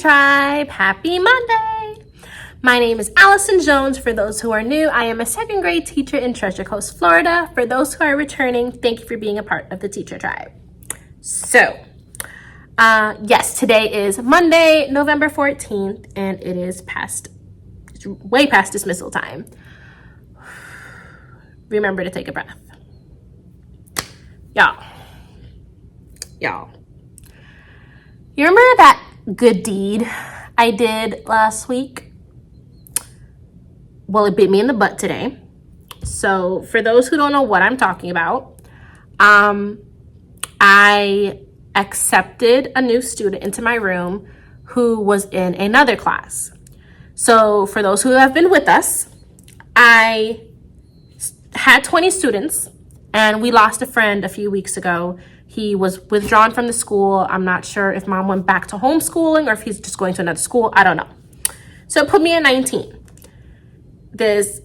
Tribe. Happy Monday. My name is Allison Jones. For those who are new, I am a second grade teacher in Treasure Coast, Florida. For those who are returning, thank you for being a part of the Teacher Tribe. So, yes, today is Monday, November 14th, and it is way past dismissal time. Remember to take a breath. Y'all. You remember that good deed I did last week? Well, it bit me in the butt today. So for those who don't know what I'm talking about, I accepted a new student into my room who was in another class. So for those who have been with us, I had 20 students and we lost a friend a few weeks ago. He was withdrawn from the school. I'm not sure if mom went back to homeschooling or if he's just going to another school. I don't know. So it put me at 19.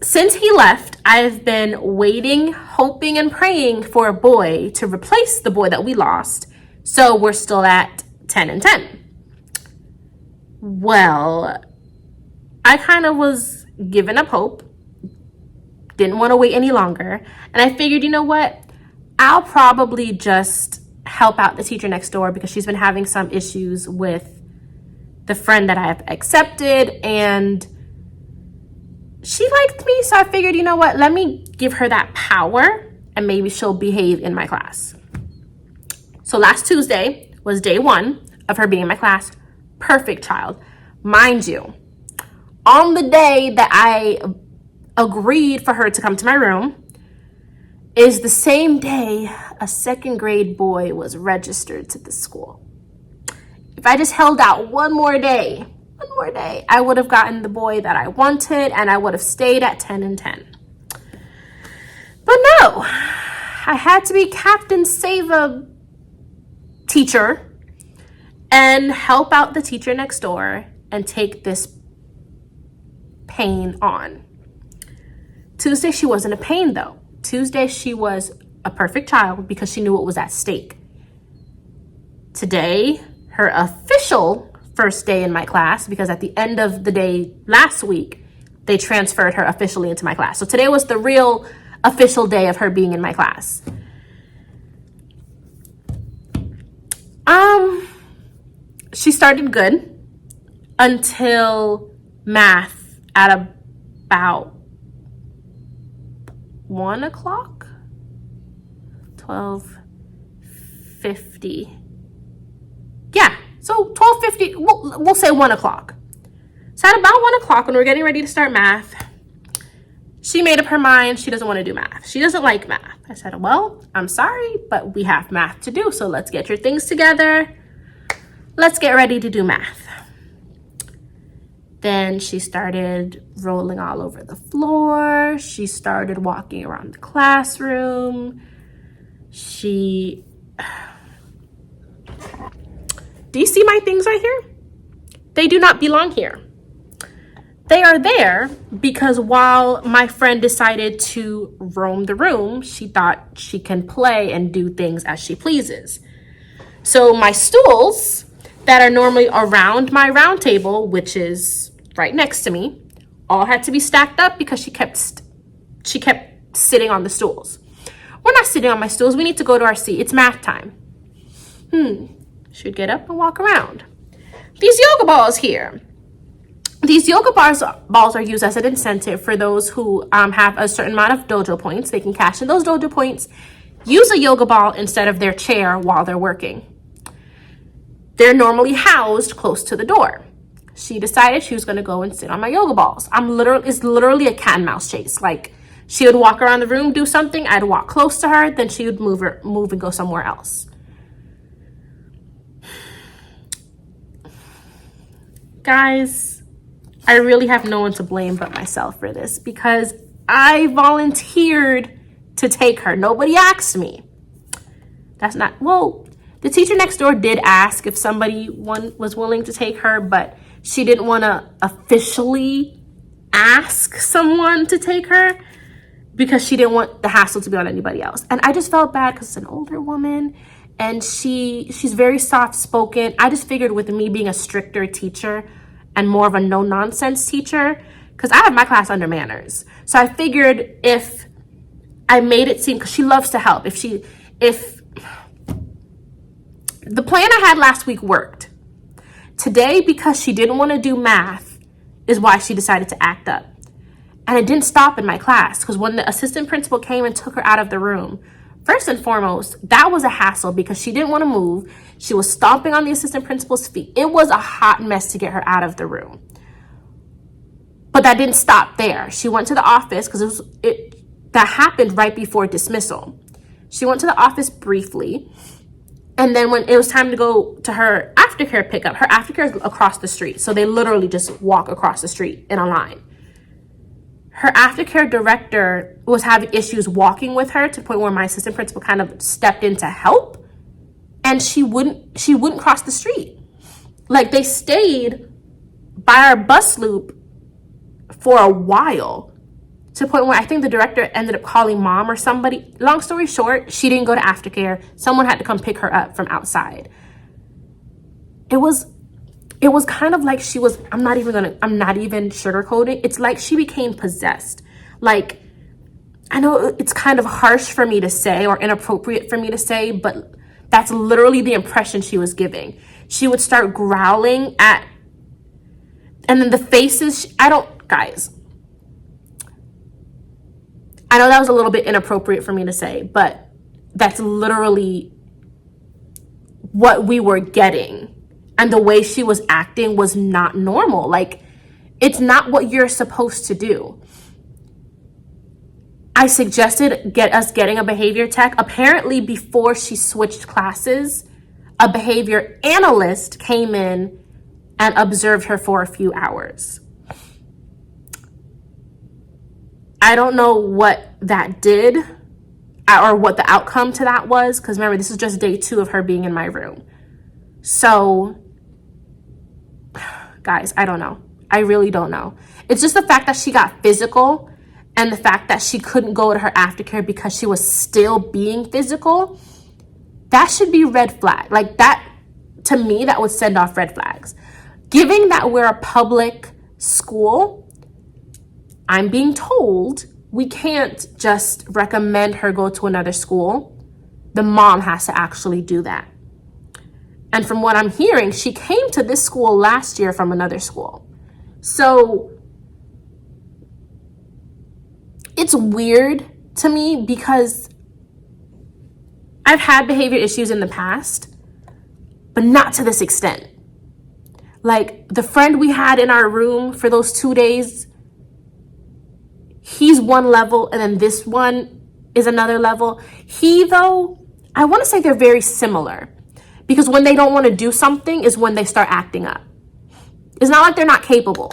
Since he left, I've been waiting, hoping, and praying for a boy to replace the boy that we lost. So we're still at 10 and 10. Well, I kind of was giving up hope. Didn't want to wait any longer. And I figured, you know what? I'll probably just help out the teacher next door because she's been having some issues with the friend that I have accepted, and she liked me, so I figured, you know what, let me give her that power and maybe she'll behave in my class. So last Tuesday was day 1 of her being in my class. Perfect child. Mind you, on the day that I agreed for her to come to my room is the same day a second grade boy was registered to the school. If I just held out one more day, I would have gotten the boy that I wanted and I would have stayed at 10 and 10. But no, I had to be Captain Save-A teacher and help out the teacher next door and take this pain on. Tuesday, she wasn't a pain though. Tuesday, she was a perfect child because she knew what was at stake. Today, her official first day in my class, because at the end of the day last week, they transferred her officially into my class. So today was the real official day of her being in my class. She started good until math at about 1 o'clock, 12:50. Yeah, so 12:50, we'll say 1 o'clock. So at about 1 o'clock, when we're getting ready to start math, she made up her mind she doesn't want to do math. She doesn't like math. I said, well, I'm sorry, but we have math to do, so let's get your things together. Let's get ready to do math. Then she started rolling all over the floor. She started walking around the classroom. Do you see my things right here? They do not belong here. They are there because while my friend decided to roam the room, she thought she can play and do things as she pleases. So my stools that are normally around my round table, which is right next to me, all had to be stacked up because she kept sitting on the stools. We're not sitting on my stools. We need to go to our seat. It's math time. Should get up and walk around. These yoga balls here. These yoga balls are used as an incentive for those who have a certain amount of dojo points. They can cash in those dojo points, use a yoga ball instead of their chair while they're working. They're normally housed close to the door. She decided she was going to go and sit on my yoga balls. It's literally a cat and mouse chase. Like, she would walk around the room, do something, I'd walk close to her, then she would move and go somewhere else. Guys, I really have no one to blame but myself for this because I volunteered to take her. Nobody asked me. The teacher next door did ask if somebody was willing to take her, but she didn't want to officially ask someone to take her because she didn't want the hassle to be on anybody else. And I just felt bad because it's an older woman and she's very soft-spoken. I just figured with me being a stricter teacher and more of a no-nonsense teacher, because I have my class under manners. So I figured if I made it seem, because she loves to help, if the plan I had last week worked, today, because she didn't want to do math, is why she decided to act up. And it didn't stop in my class, because when the assistant principal came and took her out of the room, first and foremost, that was a hassle because she didn't want to move. She was stomping on the assistant principal's feet. It was a hot mess to get her out of the room. But that didn't stop there. She went to the office because that happened right before dismissal. She went to the office briefly. And then when it was time to go to her aftercare pickup, her aftercare is across the street. So they literally just walk across the street in a line. Her aftercare director was having issues walking with her to the point where my assistant principal kind of stepped in to help. And she wouldn't cross the street. Like, they stayed by our bus loop for a while, to the point where I think the director ended up calling mom or somebody. Long story short, she didn't go to aftercare. Someone had to come pick her up from outside. It was kind of like she was, I'm not even sugarcoating. It's like she became possessed. Like, I know it's kind of harsh for me to say or inappropriate for me to say, but that's literally the impression she was giving. She would start growling and then the faces, guys, I know that was a little bit inappropriate for me to say, but that's literally what we were getting. And the way she was acting was not normal. Like, it's not what you're supposed to do. I suggested getting a behavior tech. Apparently, before she switched classes, a behavior analyst came in and observed her for a few hours. I don't know what that did or what the outcome to that was, because remember, this is just day 2 of her being in my room. So, guys, I don't know. I really don't know. It's just the fact that she got physical and the fact that she couldn't go to her aftercare because she was still being physical. That should be red flag. Like, that, to me, that would send off red flags. Given that we're a public school, I'm being told we can't just recommend her go to another school. The mom has to actually do that. And from what I'm hearing, she came to this school last year from another school. So it's weird to me because I've had behavior issues in the past, but not to this extent. Like, the friend we had in our room for those 2 days, he's one level, and then this one is another level. Though, I want to say they're very similar, because when they don't want to do something is when they start acting up. It's not like they're not capable.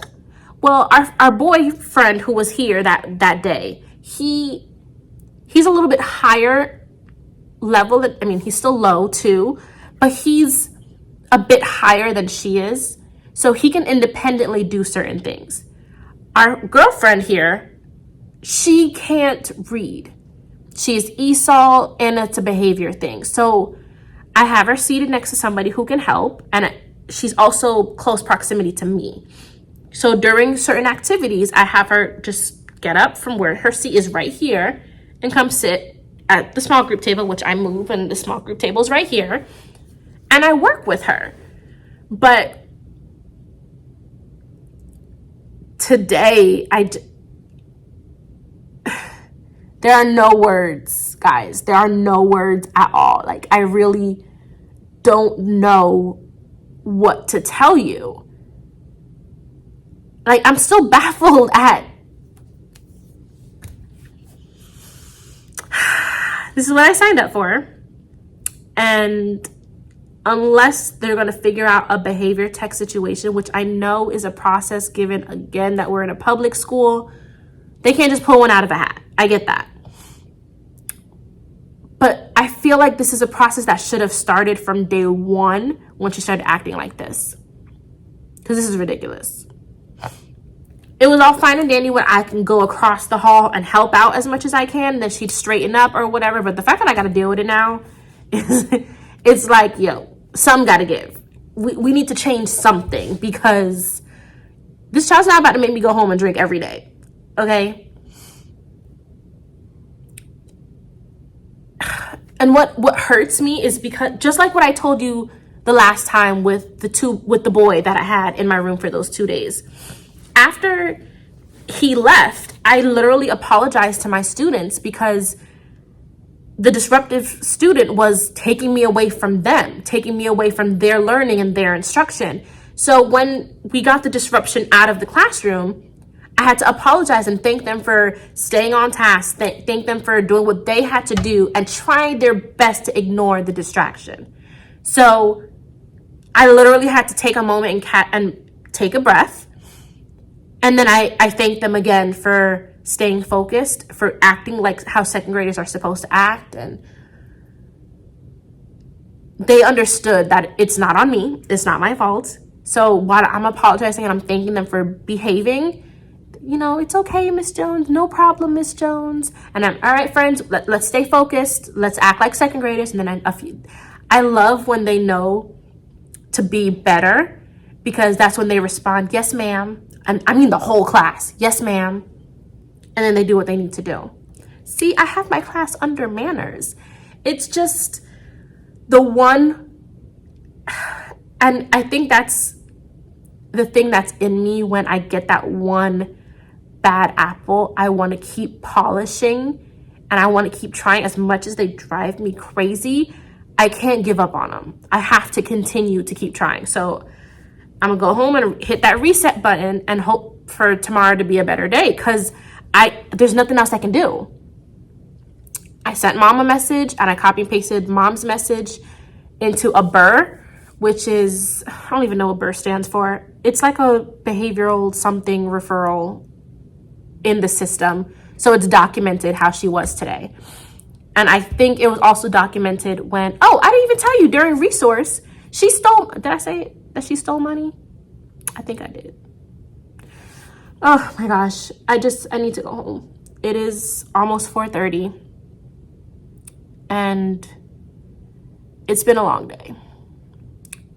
Well, our boyfriend who was here that day, he's a little bit higher level. I mean, he's still low too, but he's a bit higher than she is. So he can independently do certain things. Our girlfriend here, she can't read. She's ESOL and it's a behavior thing. So I have her seated next to somebody who can help, and she's also close proximity to me. So during certain activities, I have her just get up from where her seat is right here and come sit at the small group table, which I move, and the small group table is right here, and I work with her. But today, there are no words, guys. There are no words at all. Like, I really don't know what to tell you. Like, I'm still baffled at, this is what I signed up for. And unless they're going to figure out a behavior tech situation, which I know is a process given, again, that we're in a public school, they can't just pull one out of a hat. I get that. But I feel like this is a process that should have started from day 1 when she started acting like this. Because this is ridiculous. It was all fine and dandy when I can go across the hall and help out as much as I can, then she'd straighten up or whatever. But the fact that I got to deal with it now It's like, yo, some gotta give. We need to change something because this child's not about to make me go home and drink every day. Okay? And what hurts me is because just like what I told you the last time with the boy that I had in my room for those 2 days. After he left, I literally apologized to my students because the disruptive student was taking me away from them, taking me away from their learning and their instruction. So when we got the disruption out of the classroom, I had to apologize and thank them for staying on task, thank them for doing what they had to do and trying their best to ignore the distraction. So I literally had to take a moment and take a breath. And then I thanked them again for staying focused, for acting like how second graders are supposed to act. And they understood that it's not on me. It's not my fault. So while I'm apologizing and I'm thanking them for behaving, you know, it's okay, Miss Jones. No problem, Miss Jones. And I'm, all right, friends, let's stay focused. Let's act like second graders. And then I love when they know to be better because that's when they respond, yes, ma'am. And I mean the whole class, yes, ma'am. And then they do what they need to do. See, I have my class under manners. It's just the one, and I think that's the thing that's in me when I get that one bad apple. I want to keep polishing and I want to keep trying as much as they drive me crazy. I can't give up on them. I have to continue to keep trying. So I'm gonna go home and hit that reset button and hope for tomorrow to be a better day because there's nothing else I can do. I sent mom a message and I copy and pasted mom's message into a BRRRR, which is, I don't even know what BRRRR stands for. It's like a behavioral something referral in the system. So it's documented how she was today. And I think it was also documented when, I didn't even tell you, during resource, she stole, did I say that she stole money? I think I did. Oh my gosh, I need to go home. It is almost 4:30 and it's been a long day.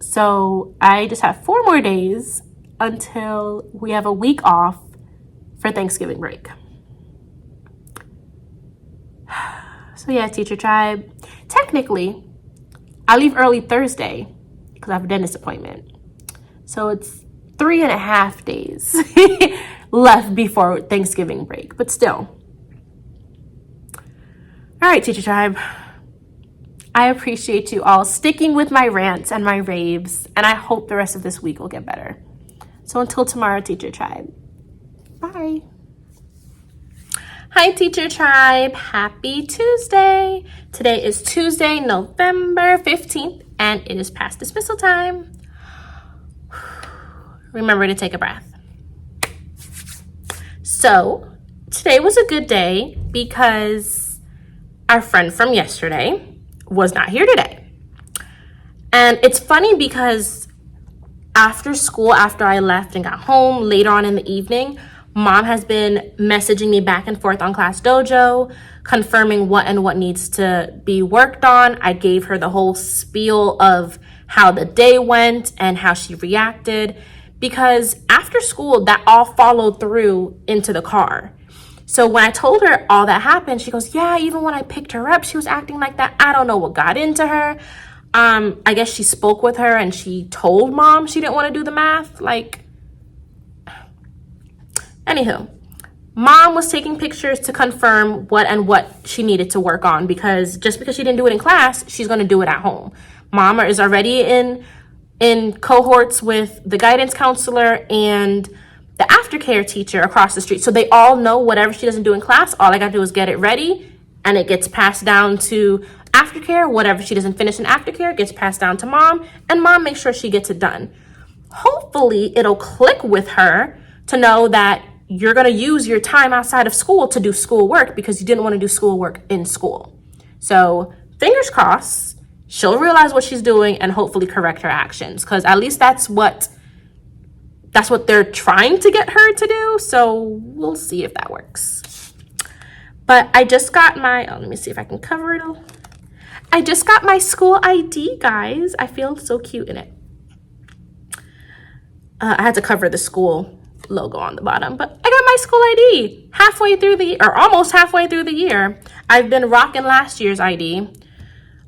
So I just have 4 more days until we have a week off for Thanksgiving break. So yeah, Teacher Tribe, technically I leave early Thursday because I have a dentist appointment. So it's 3.5 days left before Thanksgiving break, but still. All right, Teacher Tribe, I appreciate you all sticking with my rants and my raves, and I hope the rest of this week will get better. So until tomorrow, Teacher Tribe, bye. Hi, Teacher Tribe. Happy Tuesday. Today is Tuesday, November 15th, and it is past dismissal time. Remember to take a breath. So today was a good day because our friend from yesterday was not here today. And it's funny because after school, after I left and got home later on in the evening, Mom has been messaging me back and forth on Class Dojo, confirming what needs to be worked on. I gave her the whole spiel of how the day went and how she reacted, because after school, that all followed through into the car. So when I told her all that happened, she goes, yeah, even when I picked her up, she was acting like that. I don't know what got into her. I guess she spoke with her and she told Mom she didn't want to do the math. Anywho, Mom was taking pictures to confirm what she needed to work on, because just because she didn't do it in class, she's going to do it at home. Mom is already in cohorts with the guidance counselor and the aftercare teacher across the street. So they all know whatever she doesn't do in class, all I got to do is get it ready and it gets passed down to aftercare. Whatever she doesn't finish in aftercare gets passed down to Mom, and Mom makes sure she gets it done. Hopefully it'll click with her to know that you're going to use your time outside of school to do schoolwork because you didn't want to do schoolwork in school. So fingers crossed, she'll realize what she's doing and hopefully correct her actions, because at least that's what they're trying to get her to do. So we'll see if that works. But I just got my, let me see if I can cover it all. I just got my school ID, guys. I feel so cute in it. I had to cover the school logo on the bottom, but I got my school ID halfway through or almost halfway through the year. I've been rocking last year's ID.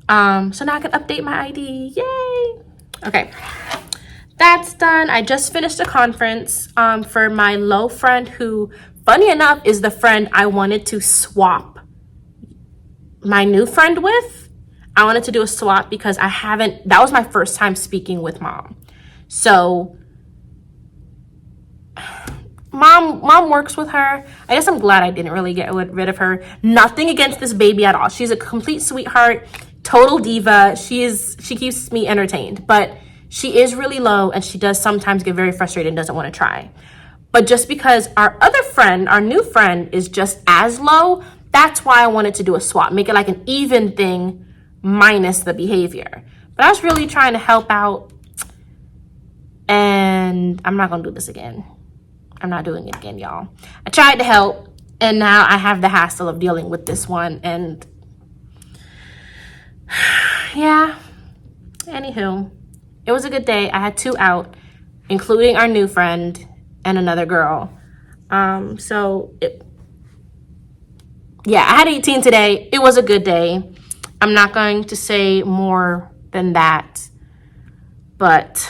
So now I can update my ID. Yay! Okay, that's done. I just finished a conference for my low friend who, funny enough, is the friend I wanted to swap my new friend with. I wanted to do a swap because that was my first time speaking with mom. So mom works with her. I guess I'm glad I didn't really get rid of her. Nothing against this baby at all. She's a complete sweetheart, total diva. She keeps me entertained, but she is really low and she does sometimes get very frustrated and doesn't want to try. But just because our other friend, our new friend, is just as low, that's why I wanted to do a swap, make it like an even thing minus the behavior. But I was really trying to help out, and I'm not gonna do this again. I'm not doing it again, y'all. I tried to help, and now I have the hassle of dealing with this one, and yeah. Anywho, it was a good day. I had 2 out, including our new friend and another girl. Yeah, I had 18 today. It was a good day. I'm not going to say more than that, but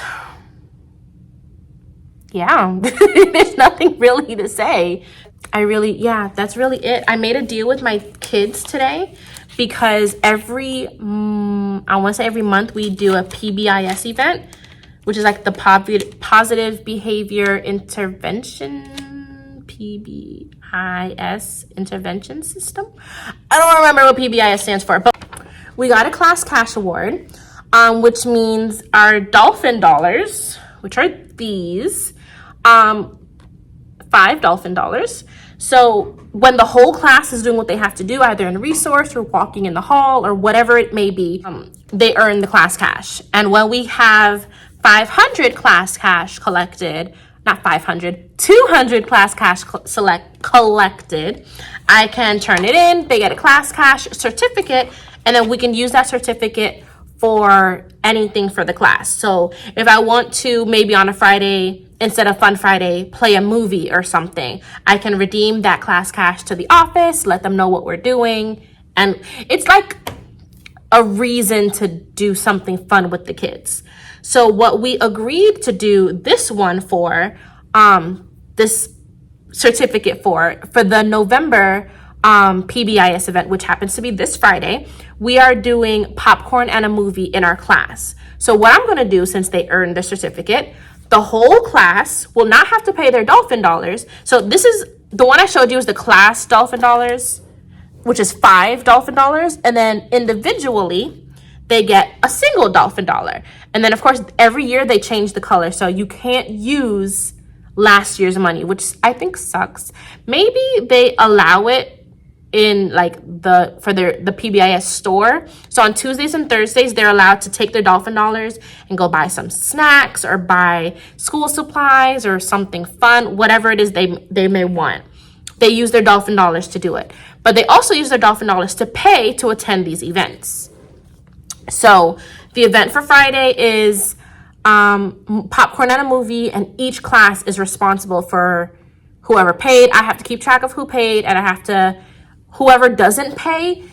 yeah, there's nothing really to say. That's really it. I made a deal with my kids today because every month we do a PBIS event, which is like the Positive Behavior Intervention, PBIS Intervention System. I don't remember what PBIS stands for, but we got a class cash award, which means our dolphin dollars, which are these, 5 dolphin dollars. So when the whole class is doing what they have to do, either in a resource or walking in the hall or whatever it may be, they earn the class cash. And when we have 500 class cash collected, not 500, 200 class cash collected, I can turn it in. They get a class cash certificate, and then we can use that certificate for anything for the class. So if I want to, maybe on a Friday, instead of Fun Friday, play a movie or something, I can redeem that class cash to the office, let them know what we're doing. And it's like a reason to do something fun with the kids. So what we agreed to do this one for, this certificate for the November PBIS event, which happens to be this Friday, we are doing popcorn and a movie in our class. So what I'm gonna do, since they earned the certificate, the whole class will not have to pay their dolphin dollars. So this is, the one I showed you is the class dolphin dollars, which is 5 dolphin dollars. And then individually, they get a single dolphin dollar. And then of course, every year they change the color. So you can't use last year's money, which I think sucks. Maybe they allow it in like the PBIS store. So on Tuesdays and Thursdays, they're allowed to take their dolphin dollars and go buy some snacks or buy school supplies or something fun, whatever it is they may want. They use their dolphin dollars to do it. But they also use their dolphin dollars to pay to attend these events. So the event for Friday is popcorn and a movie, and each class is responsible for whoever paid. I have to keep track of who paid, and whoever doesn't pay,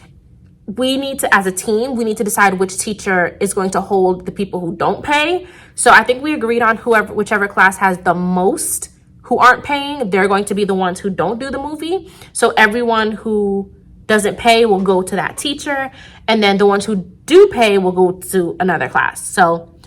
we need to, as a team, we need to decide which teacher is going to hold the people who don't pay. So I think we agreed on whichever class has the most who aren't paying, they're going to be the ones who don't do the movie. So everyone who doesn't pay will go to that teacher, and then the ones who do pay will go to another class. So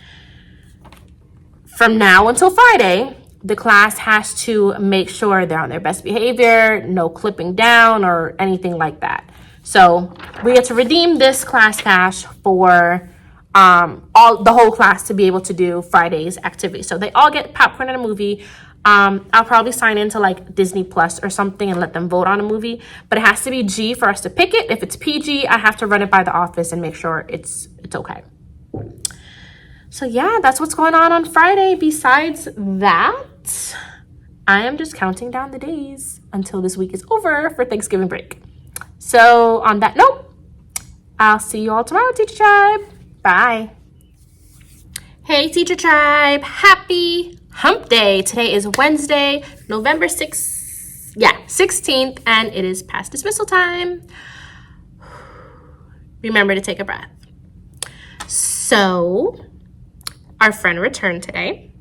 from now until Friday, the class has to make sure they're on their best behavior, no clipping down or anything like that. So we get to redeem this class cash for the whole class to be able to do Friday's activity. So they all get popcorn and a movie. I'll probably sign into like Disney Plus or something and let them vote on a movie, but it has to be G for us to pick it. If it's PG, I have to run it by the office and make sure it's okay. So yeah, that's what's going on Friday. Besides that, I am just counting down the days until this week is over for Thanksgiving break. So on that note, I'll see you all tomorrow, Teacher Tribe. Bye. Hey, Teacher Tribe. Happy Hump Day. Today is Wednesday, November 6th. Yeah, 16th, and it is past dismissal time. Remember to take a breath. So, our friend returned today,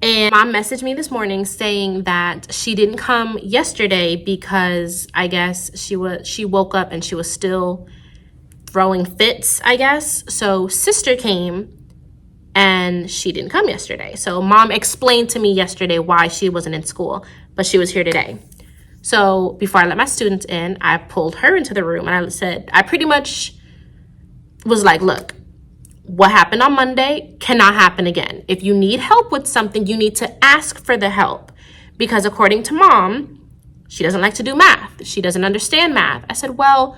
and Mom messaged me this morning saying that she didn't come yesterday because I guess she woke up and she was still throwing fits, I guess. So sister came and she didn't come yesterday. So Mom explained to me yesterday why she wasn't in school, but she was here today. So before I let my students in, I pulled her into the room and I said, I pretty much was like, look, what happened on Monday cannot happen again. If you need help with something, you need to ask for the help. Because according to Mom, she doesn't like to do math. She doesn't understand math. I said, well,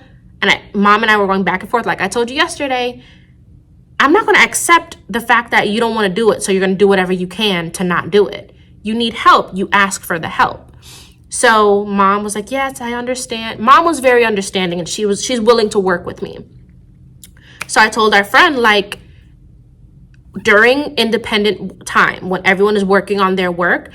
Mom and I were going back and forth. Like I told you yesterday, I'm not going to accept the fact that you don't want to do it. So you're going to do whatever you can to not do it. You need help. You ask for the help. So Mom was like, yes, I understand. Mom was very understanding and she's willing to work with me. So I told our friend, like, during independent time, when everyone is working on their work,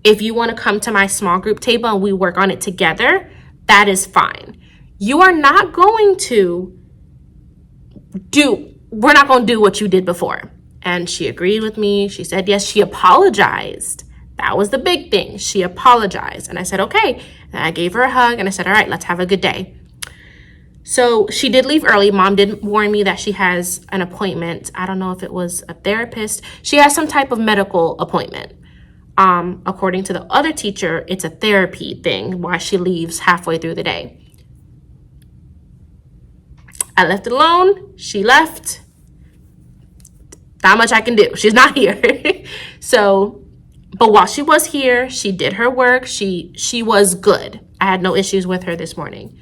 if you want to come to my small group table and we work on it together, that is fine. You are not going to we're not going to do what you did before. And she agreed with me. She said, yes, she apologized. That was the big thing. She apologized. And I said, okay. And I gave her a hug and I said, all right, let's have a good day. So she did leave early. Mom did warn me that she has an appointment. I don't know if it was a therapist. She has some type of medical appointment. According to the other teacher, it's a therapy thing, why she leaves halfway through the day. I left it alone. She left. Not much I can do. She's not here. So, but while she was here, she did her work. She was good. I had no issues with her this morning.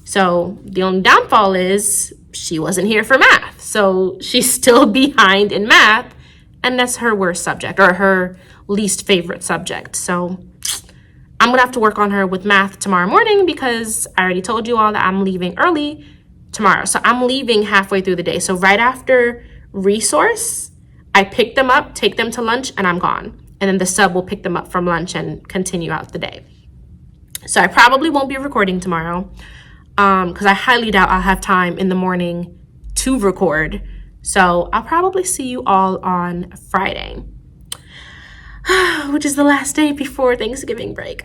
So the only downfall is she wasn't here for math. So she's still behind in math, and that's her worst subject or her least favorite subject. So I'm gonna have to work on her with math tomorrow morning because I already told you all that I'm leaving early tomorrow. So I'm leaving halfway through the day. So right after resource, I pick them up, take them to lunch, and I'm gone. And then the sub will pick them up from lunch and continue out the day. So I probably won't be recording tomorrow. Because I highly doubt I'll have time in the morning to record. So I'll probably see you all on Friday, which is the last day before Thanksgiving break.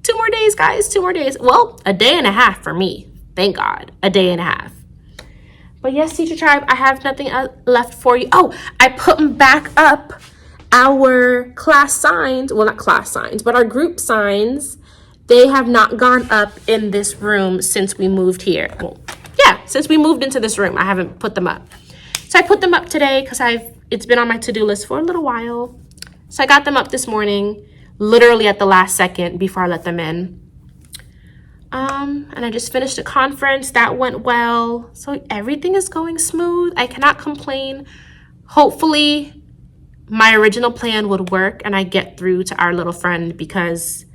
2 more days, guys, 2 more days. Well, a day and a half for me. Thank God, a day and a half. But yes, Teacher Tribe, I have nothing left for you. Oh, I put back up our class signs. Well, not class signs, but our group signs. They have not gone up in this room since we moved here. Well, yeah, since we moved into this room, I haven't put them up. So I put them up today because it's been on my to-do list for a little while. So I got them up this morning, literally at the last second before I let them in. And I just finished a conference. That went well. So everything is going smooth. I cannot complain. Hopefully, my original plan would work and I get through to our little friend because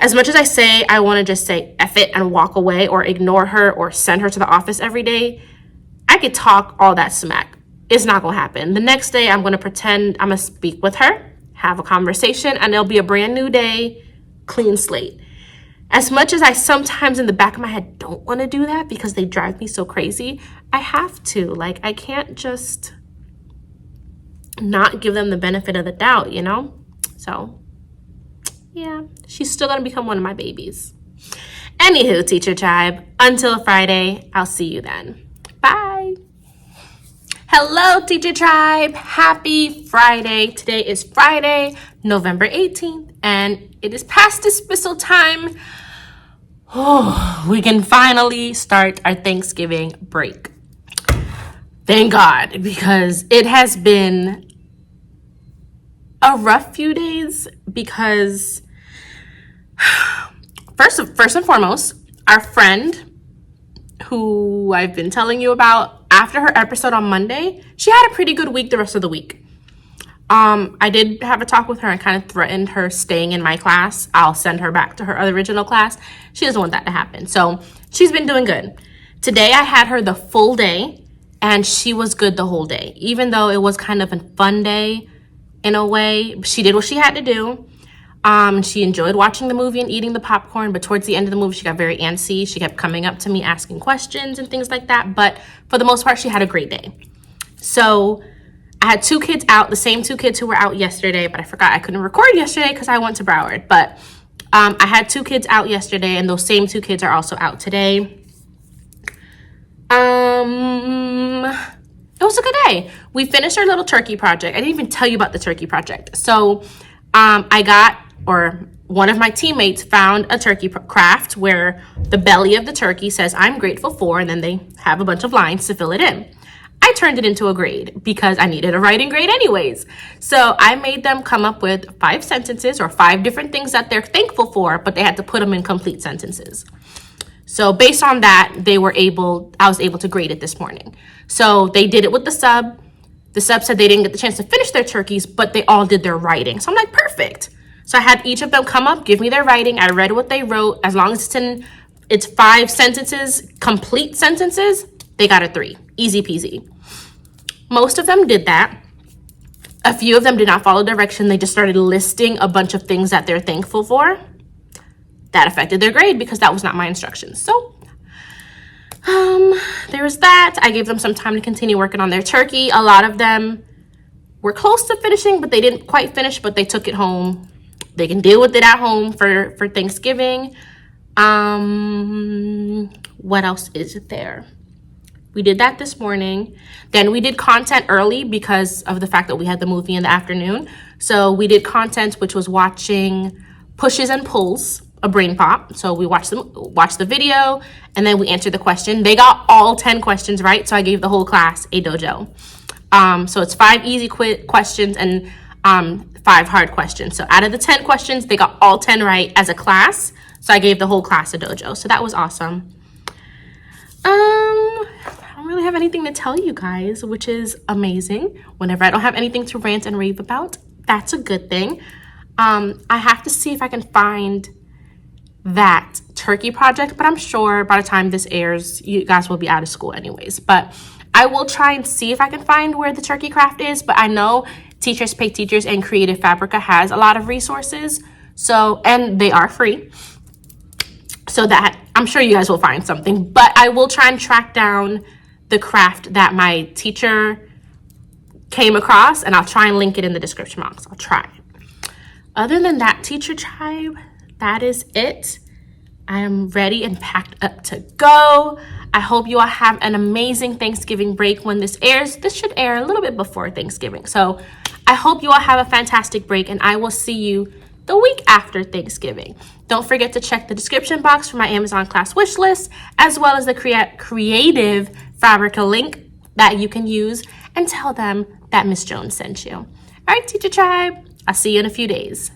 as much as I say I want to just say F it and walk away or ignore her or send her to the office every day, I could talk all that smack. It's not going to happen. The next day, I'm going to pretend I'm going to speak with her, have a conversation, and it'll be a brand new day, clean slate. As much as I sometimes in the back of my head don't want to do that because they drive me so crazy, I have to. Like, I can't just not give them the benefit of the doubt, you know? So yeah, she's still gonna become one of my babies. Anywho, Teacher Tribe, until Friday, I'll see you then. Bye. Hello, Teacher Tribe. Happy Friday. Today is Friday, November 18th, and it is past dismissal time. Oh, we can finally start our Thanksgiving break. Thank God, because it has been a rough few days because first and foremost, our friend who I've been telling you about after her episode on Monday, she had a pretty good week the rest of the week. I did have a talk with her and kind of threatened her staying in my class. I'll send her back to her original class. She doesn't want that to happen. So she's been doing good. Today I had her the full day and she was good the whole day. Even though it was kind of a fun day in a way, she did what she had to do. She enjoyed watching the movie and eating the popcorn, but towards the end of the movie, she got very antsy. She kept coming up to me asking questions and things like that. But for the most part, she had a great day. So I had 2 kids out, the same 2 kids who were out yesterday, but I forgot I couldn't record yesterday because I went to Broward. But I had 2 kids out yesterday, and those same 2 kids are also out today. It was a good day. We finished our little turkey project. I didn't even tell you about the turkey project. So one of my teammates found a turkey craft where the belly of the turkey says, "I'm grateful for," and then they have a bunch of lines to fill it in. I turned it into a grade because I needed a writing grade anyways. So I made them come up with 5 sentences or 5 different things that they're thankful for, but they had to put them in complete sentences. So based on that, I was able to grade it this morning. So they did it with the sub. The sub said they didn't get the chance to finish their turkeys, but they all did their writing. So I'm like, perfect. So I had each of them come up, give me their writing. I read what they wrote. As long as it's 5 sentences, complete sentences, they got a 3. Easy peasy. Most of them did that. A few of them did not follow direction. They just started listing a bunch of things that they're thankful for. That affected their grade because that was not my instructions. So there was that. I gave them some time to continue working on their turkey. A lot of them were close to finishing, but they didn't quite finish, but they took it home. They can deal with it at home for Thanksgiving. What else is there? We did that this morning. Then we did content early because of the fact that we had the movie in the afternoon. So we did content, which was watching Pushes and Pulls, a brain pop. So we watched the video and then we answered the question. They got all 10 questions right. So I gave the whole class a dojo. So it's 5 easy questions and 5 hard questions. So out of the 10 questions, they got all 10 right as a class. So I gave the whole class a dojo. So that was awesome. I don't really have anything to tell you guys, which is amazing. Whenever I don't have anything to rant and rave about, that's a good thing. I have to see if I can find that turkey project, but I'm sure by the time this airs, you guys will be out of school anyways. But I will try and see if I can find where the turkey craft is, but I know Teachers Pay Teachers and Creative Fabrica has a lot of resources. So, and they are free. So that I'm sure you guys will find something, but I will try and track down the craft that my teacher came across, and I'll try and link it in the description box. I'll try. Other than that, Teacher Tribe, that is it. I am ready and packed up to go. I hope you all have an amazing Thanksgiving break when this airs. This should air a little bit before Thanksgiving. So I hope you all have a fantastic break, and I will see you the week after Thanksgiving. Don't forget to check the description box for my Amazon class wish list, as well as the Creative Fabrica link that you can use, and tell them that Miss Jones sent you. All right, Teacher Tribe, I'll see you in a few days.